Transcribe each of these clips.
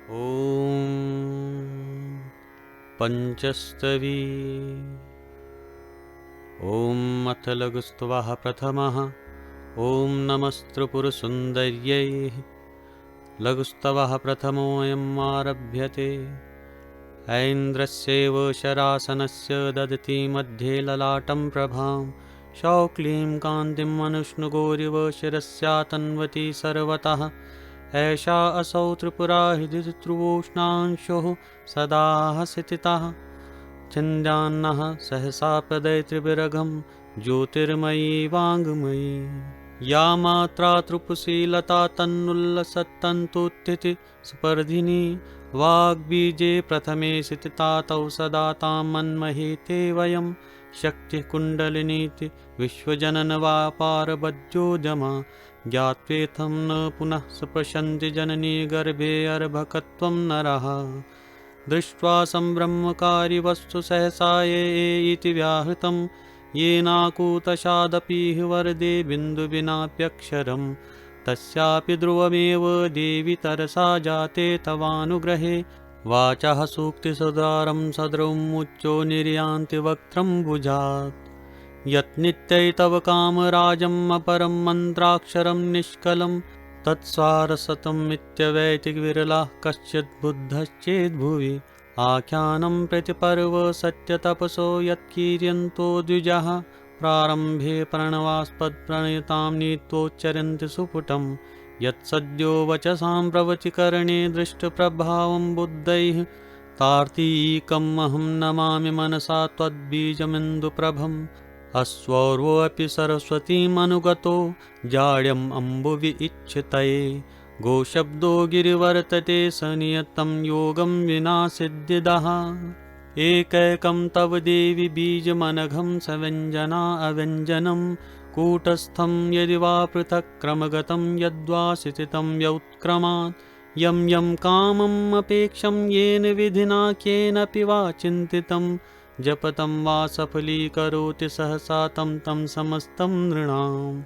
ॐ पञ्चस्तवी। ॐ अथ लघुस्त्वः प्रथमः। ॐ नमस्त्रिपुरसुन्दर्यै। लघुस्तवः प्रथमोऽयम् आरभ्यते। ऐन्द्रस्यैव शरासनस्य ददति मध्ये ललाटं प्रभां। शौक्लीं कान्तिम् अनुष्णुगौरिव शिरस्या तन्वती सर्वतः। एषा असौ त्रिपुरा हृदि ध्रुवोष्णांशोः सदा हसितितः। छिन्द्यान्नः सहसा प्रदयत्रिविरघं ज्योतिर्मयी वाङ्मयी। या मात्रा त्रिपुशीलता तन्नुल्लसत्तन्तुत्थिति सुपर्धिनी। वाग्बीजे प्रथमे स्थिता तौ सदा तां मन्महे ते वयं। शक्तिः कुण्डलिनीति विश्वजननवापारबध्योद्यमा। ज्ञात्वेत्थं न पुनः सुप्रशन्ति जननी गर्भे अर्भकत्वं नरः। दृष्ट्वा सम्ब्रह्मकारि वस्तु सहसा ये इति व्याहृतं। येनाकूतशादपि वरदे बिन्दुविनाप्यक्षरं। तस्यापि ध्रुवमेव देवि तरसा जाते तवानुग्रहे। वाचः सूक्तिसुधारं सद्रुमुच्चो निर्यान्ति वक्त्रं भुजात्। यत्नित्यै तव कामराजम् अपरं मन्त्राक्षरं निष्कलं। तत्सारसतमित्यवैतिविरलः कश्चित् बुद्धश्चेद्भुवि। आख्यानं प्रतिपर्व सत्यतपसो यत्कीर्यन्तो द्विजः। प्रारम्भे प्रणवास्पदप्रणयतां नीत्वोच्चरन्ति सुपुटं। यत्सद्यो वचसां प्रवचीकरणे दृष्टप्रभावं बुद्धैः। तार्तीकमहं नमामि मनसा त्वद्बीजमिन्दुप्रभम्। अस्वौर्वोऽपि सरस्वतीमनुगतो जाड्यम् अम्बुवि इच्छितये। गोशब्दो गिरिवर्तते स नियतं योगं विना सिद्धिदः। एकैकं तव देवि बीजमनघं सव्यञ्जना अव्यञ्जनं। कूटस्थं यदि वा पृथक् क्रमगतं यद्वा स्थितं व्युत्क्रमात्। यं यं कामम् अपेक्षं येन विधिना केनापि वा चिन्तितं। जपतं वा सफलीकरोति सहसा तं तं समस्तं नृणाम्।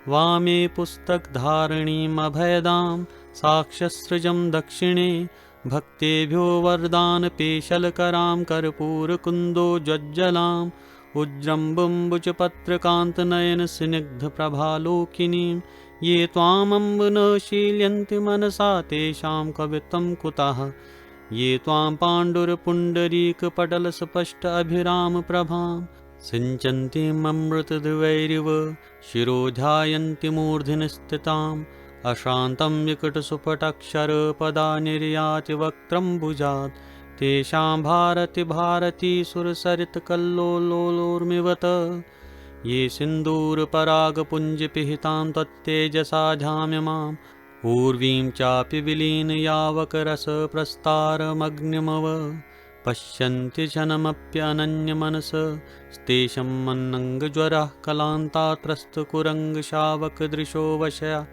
वामे पुस्तकधारिणीमभयदां साक्ष्यसृजं दक्षिणे। भक्तेभ्यो वरदानपेशलकरां कर्पूरकुन्दोज्ज्वलाम्। उज्जम्बुम्बुजपत्रकान्तनयनस्निग्धप्रभालोकिनीं। ये त्वामम्ब न शील्यन्ति मनसा तेषां कवित्वं कुतः। ये त्वां पाण्डुरपुण्डरीकपटलस्पष्ट अभिरामप्रभां। सिञ्चन्तीममृतध्रुवैरिव शिरो ध्यायन्ति मूर्ध्नि स्थिताम्। अश्रान्तं विकटसुपटक्षरपदा निर्याति वक्त्रं भुजात्। तेषां भारति भारती सुरसरितकल्लोलोर्मिवत्। ये सिन्दूरपरागपुञ्जपिहितां त्वत्तेजसा झाम्यमाम्। ऊर्वीं चापि विलीनयावकरसप्रस्तारमग्निमव। पश्यन्ति क्षणमप्यनन्यमनसस्तेषं मन्नङ्गज्वरः कलान्तात्रस्तकुरङ्गशावकदृशो वशया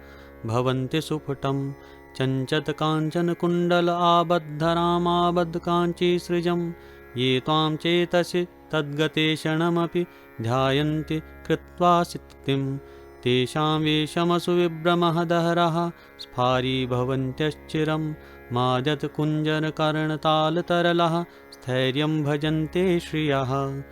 भवन्ति सुपुटं। चञ्चत्काञ्चनकुण्डल आबद्धरामाबद्धकाञ्चीसृजं। ये त्वां चेतसि तद्गते क्षणमपि ध्यायन्ति कृत्वा स्थितिं। तेषां वेषमसुविभ्रमः स्फारी भवन्त्यश्चिरं। मादत्कुञ्जरकर्णतालतरलः स्थैर्यं भजन्ते श्रियः।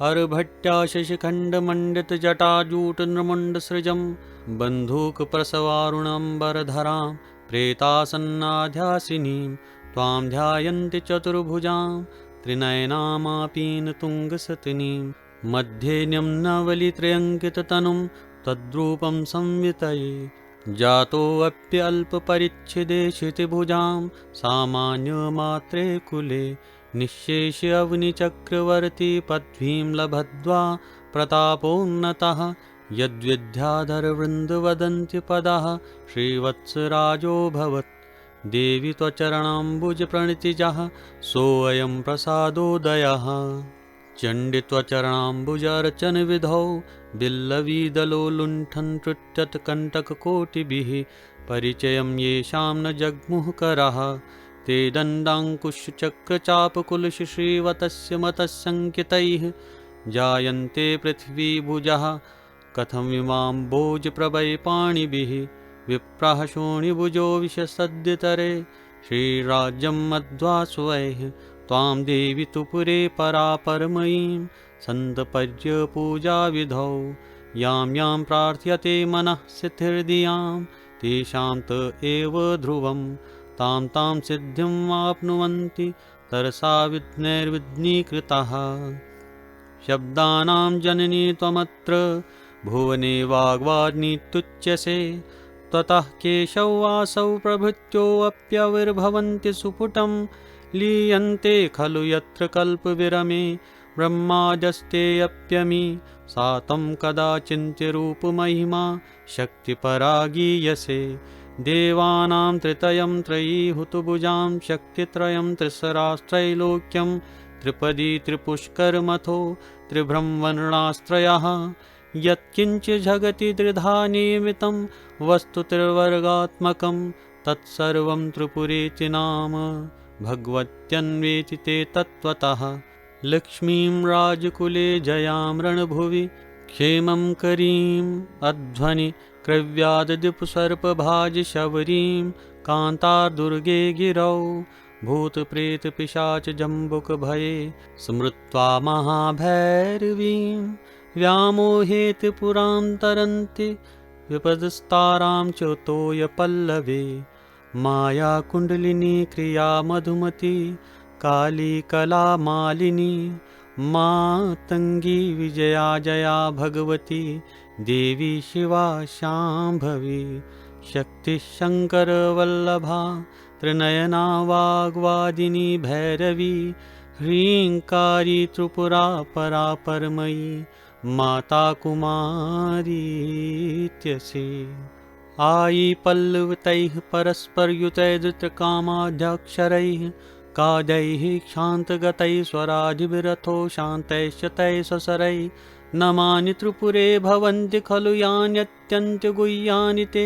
अर्भट्या शशिखण्डमण्डितजटाजूटनृमुण्डसृजं। बन्धूकप्रसवारुणम्बरधरां प्रेतासन्नाध्यासिनीं। त्वां ध्यायन्ति चतुर्भुजां त्रिनयनामापीनतुङ्गसतिनीं। मध्ये निम्नावलित्रयङ्किततनुं त्वद्रूपं संवितये। जातोऽप्यल्पपरिच्छिदे क्षितिभुजां सामान्यमात्रे कुले। निःशेष्य अवनिचक्रवर्ती पद्भीं लभद्वा प्रतापोन्नतः। यद्विद्याधरवृन्द वदन्ति श्रीवत्सराजोऽभवत्। देवि त्वचरणाम्बुजप्रणितिजः सोऽयं प्रसादोदयः। चण्डि त्वचरणाम्बुजार्चनविधौ बिल्लवीदलो लुण्ठन् पृच्छत्कण्टककोटिभिः। परिचयं येषां न जग्मुःकरः। ते दण्डाङ्कुशचक्रचापकुलश्रीवतस्य मतस्सङ्कितैः। जायन्ते पृथ्वीभुजः कथमिमाम्भोजप्रभैः पाणिभिः। विप्राः शोणिभुजो विशसद्यतरे श्रीराज्यं मध्वा स्वैः त्वां देवि तु पुरे परापरमयीं सन्तपर्यपूजाविधौ यां यां प्रार्थ्यते मनः सिद्धिर्धियां तेषां त एव ध्रुवं तां तां सिद्धिं वाप्नुवन्ति तरसा विघ्नैर्विघ्नीकृताः। शब्दानां जननी त्वमत्र भुवने वाग्वाग्नित्युच्यसे त्वतः केशवासौ प्रभृत्योऽप्यविर्भवन्ति सुपुटं लीयन्ते खलु यत्र कल्पविरमे ब्रह्माजस्तेऽप्यमी सा तं कदाचिन्त्यरूपमहिमा शक्तिपरा गीयसे देवानां त्रितयं त्रयी हुतभुजां शक्तित्रयं त्रिसरास्त्रैलोक्यं त्रिपदी त्रिपुष्करमथो त्रिभ्रमवर्णास्त्रयः यत्किञ्च जगति त्रिधा नियमितं वस्तु त्रिवर्गात्मकं तत्सर्वं त्रिपुरेति नाम भगवत्यन्वेति ते तत्त्वतः। लक्ष्मीं राजकुले जयां रणभुवि क्षेमं करीं अध्वनि क्रव्याददिपुसर्पभाजशबरीं कान्तार्दुर्गे गिरौ भूतप्रेतपिशाचजम्बुकभये स्मृत्वा महाभैरवीं व्यामोहेति पुरां तरन्ति विपदस्तारां च तोयपल्लवे मायाकुण्डलिनी क्रिया मधुमती काली कला मालिनी मातङ्गी विजया जया भगवती देवी शिवा शाम्भवी शक्तिशङ्करवल्लभा त्रिनयना वाग्वादिनी भैरवी ह्रीङ्कारी त्रिपुरा परा परमयी माता कुमारीत्यसि आई पल्लवितैः परस्परयुतैर्धृतकामाद्याक्षरैः कादैः क्षान्तगतैः स्वराजिविरथो शान्तैश्च तैः ससरैः नमानि त्रिपुरे भवन्ति खलु यान्यत्यन्त्यगुह्यानि ते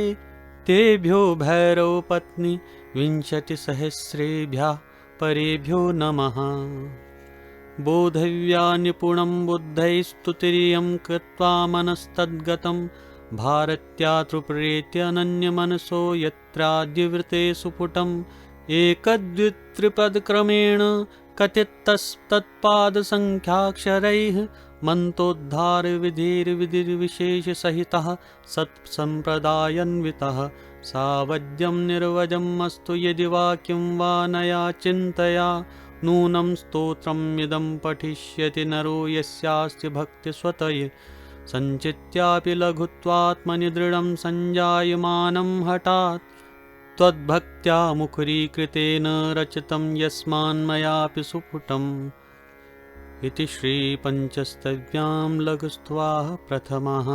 तेभ्यो भैरवपत्नि विंशतिसहस्रेभ्यः परेभ्यो नमः। बोधव्या निपुणं बुद्धैस्तुतिरियं कृत्वा मनस्तद्गतं भारत्या त्रिपुरेत्यनन्यमनसो यत्राद्यवृते सुपुटम् एकद्वित्रिपदक्रमेण कथितस्तत्पादसङ्ख्याक्षरैः मन्त्रोद्धारविधिर्विधिर्विशेषसहितः सत्सम्प्रदायान्वितः सावद्यं निर्वजम् अस्तु यदि वाक्यं वा नया चिन्तया नूनं स्तोत्रमिदं पठिष्यति नरो यस्यास्ति भक्तिस्वतये सञ्चित्यापि लघुत्वात्मनि दृढं सञ्जायमानं हठात् त्वद्भक्त्या मुखरीकृतेन रचितं यस्मान्मयापि सुपुटम् इति श्रीपञ्चस्तव्यां लघुस्त्वः प्रथमः।